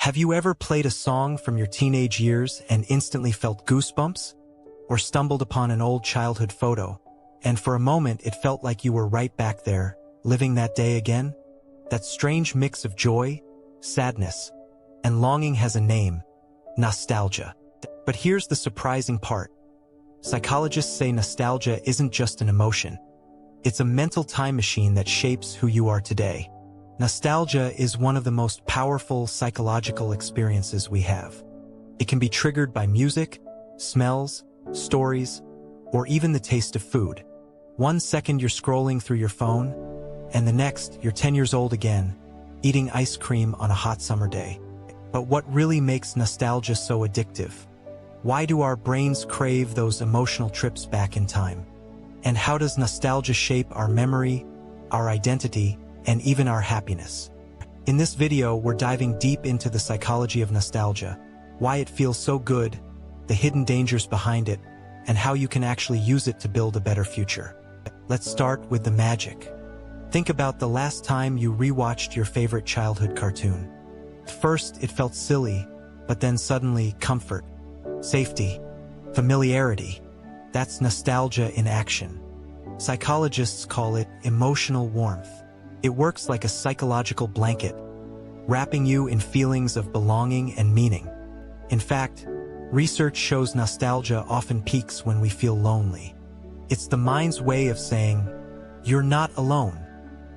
Have you ever played a song from your teenage years and instantly felt goosebumps? Or stumbled upon an old childhood photo, and for a moment it felt like you were right back there, living that day again? That strange mix of joy, sadness, and longing has a name: nostalgia. But here's the surprising part. Psychologists say nostalgia isn't just an emotion. It's a mental time machine that shapes who you are today. Nostalgia is one of the most powerful psychological experiences we have. It can be triggered by music, smells, stories, or even the taste of food. 1 second you're scrolling through your phone, and the next you're 10 years old again, eating ice cream on a hot summer day. But what really makes nostalgia so addictive? Why do our brains crave those emotional trips back in time? And how does nostalgia shape our memory, our identity, and even our happiness? In this video, we're diving deep into the psychology of nostalgia, why it feels so good, the hidden dangers behind it, and how you can actually use it to build a better future. Let's start with the magic. Think about the last time you rewatched your favorite childhood cartoon. First, it felt silly, but then suddenly comfort, safety, familiarity. That's nostalgia in action. Psychologists call it emotional warmth. It works like a psychological blanket, wrapping you in feelings of belonging and meaning. In fact, research shows nostalgia often peaks when we feel lonely. It's the mind's way of saying, "You're not alone.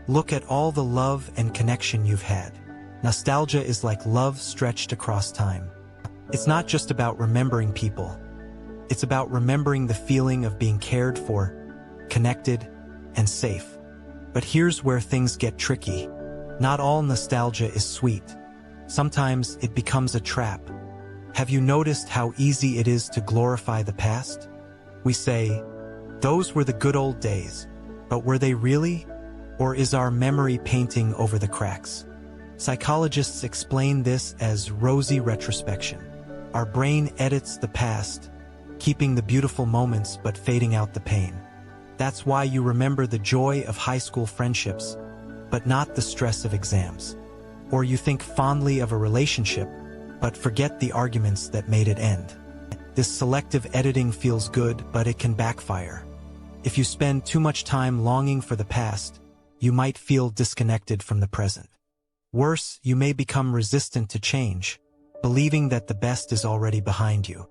Look at all the love and connection you've had." Nostalgia is like love stretched across time. It's not just about remembering people. It's about remembering the feeling of being cared for, connected, and safe. But here's where things get tricky. Not all nostalgia is sweet. Sometimes it becomes a trap. Have you noticed how easy it is to glorify the past? We say, "Those were the good old days," but were they really? Or is our memory painting over the cracks? Psychologists explain this as rosy retrospection. Our brain edits the past, keeping the beautiful moments but fading out the pain. That's why you remember the joy of high school friendships, but not the stress of exams. Or you think fondly of a relationship, but forget the arguments that made it end. This selective editing feels good, but it can backfire. If you spend too much time longing for the past, you might feel disconnected from the present. Worse, you may become resistant to change, believing that the best is already behind you.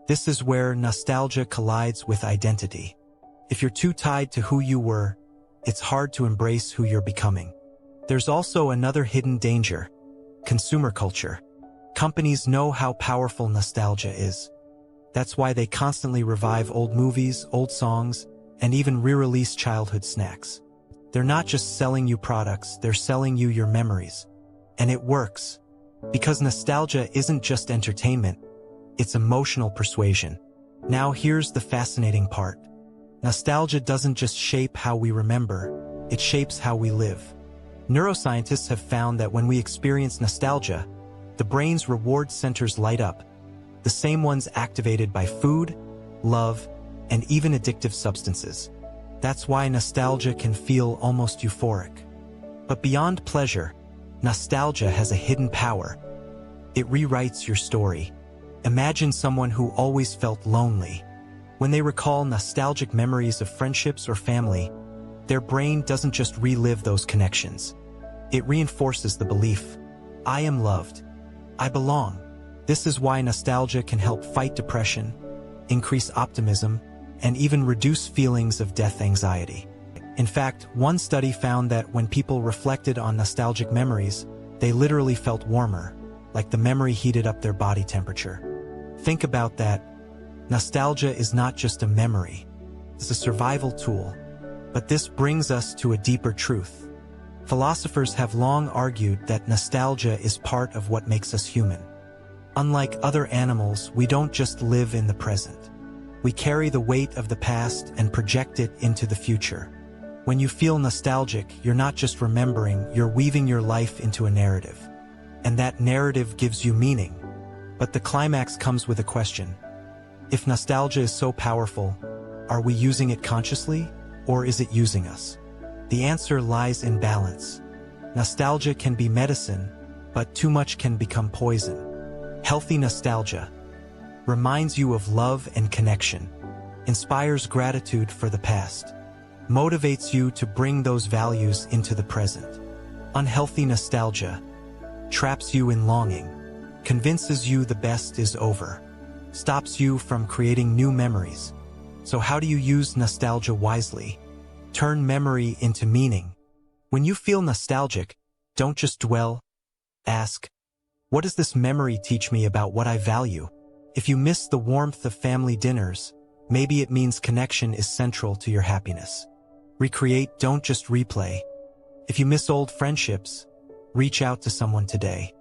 This is where nostalgia collides with identity. If you're too tied to who you were, it's hard to embrace who you're becoming. There's also another hidden danger: consumer culture. Companies know how powerful nostalgia is. That's why they constantly revive old movies, old songs, and even re-release childhood snacks. They're not just selling you products, they're selling you your memories. And it works. Because nostalgia isn't just entertainment, it's emotional persuasion. Now here's the fascinating part. Nostalgia doesn't just shape how we remember, it shapes how we live. Neuroscientists have found that when we experience nostalgia, the brain's reward centers light up, the same ones activated by food, love, and even addictive substances. That's why nostalgia can feel almost euphoric. But beyond pleasure, nostalgia has a hidden power. It rewrites your story. Imagine someone who always felt lonely. When they recall nostalgic memories of friendships or family, their brain doesn't just relive those connections. It reinforces the belief, "I am loved. I belong." This is why nostalgia can help fight depression, increase optimism, and even reduce feelings of death anxiety. In fact, one study found that when people reflected on nostalgic memories, they literally felt warmer, like the memory heated up their body temperature. Think about that. Nostalgia is not just a memory, it's a survival tool. But this brings us to a deeper truth. Philosophers have long argued that nostalgia is part of what makes us human. Unlike other animals, we don't just live in the present. We carry the weight of the past and project it into the future. When you feel nostalgic, you're not just remembering, you're weaving your life into a narrative. And that narrative gives you meaning. But the climax comes with a question. If nostalgia is so powerful, are we using it consciously, or is it using us? The answer lies in balance. Nostalgia can be medicine, but too much can become poison. Healthy nostalgia reminds you of love and connection, inspires gratitude for the past, motivates you to bring those values into the present. Unhealthy nostalgia traps you in longing, convinces you the best is over, stops you from creating new memories. So how do you use nostalgia wisely? Turn memory into meaning. When you feel nostalgic, don't just dwell. Ask, what does this memory teach me about what I value? If you miss the warmth of family dinners, maybe it means connection is central to your happiness. Recreate, don't just replay. If you miss old friendships, reach out to someone today.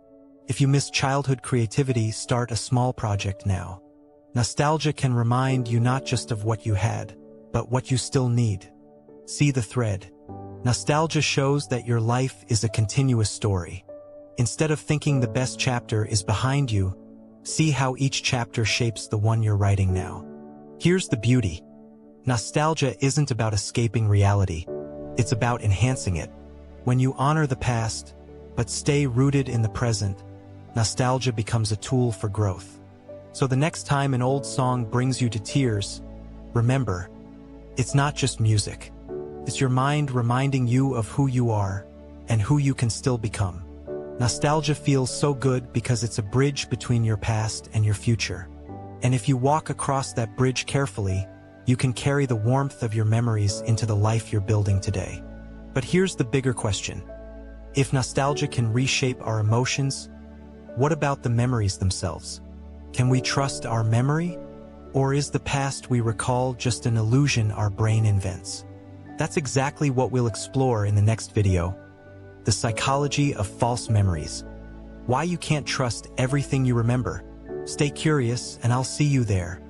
If you miss childhood creativity, start a small project now. Nostalgia can remind you not just of what you had, but what you still need. See the thread. Nostalgia shows that your life is a continuous story. Instead of thinking the best chapter is behind you, see how each chapter shapes the one you're writing now. Here's the beauty. Nostalgia isn't about escaping reality. It's about enhancing it. When you honor the past, but stay rooted in the present, nostalgia becomes a tool for growth. So the next time an old song brings you to tears, remember, it's not just music. It's your mind reminding you of who you are and who you can still become. Nostalgia feels so good because it's a bridge between your past and your future. And if you walk across that bridge carefully, you can carry the warmth of your memories into the life you're building today. But here's the bigger question. If nostalgia can reshape our emotions, what about the memories themselves? Can we trust our memory? Or is the past we recall just an illusion our brain invents? That's exactly what we'll explore in the next video. The psychology of false memories. Why you can't trust everything you remember. Stay curious, and I'll see you there.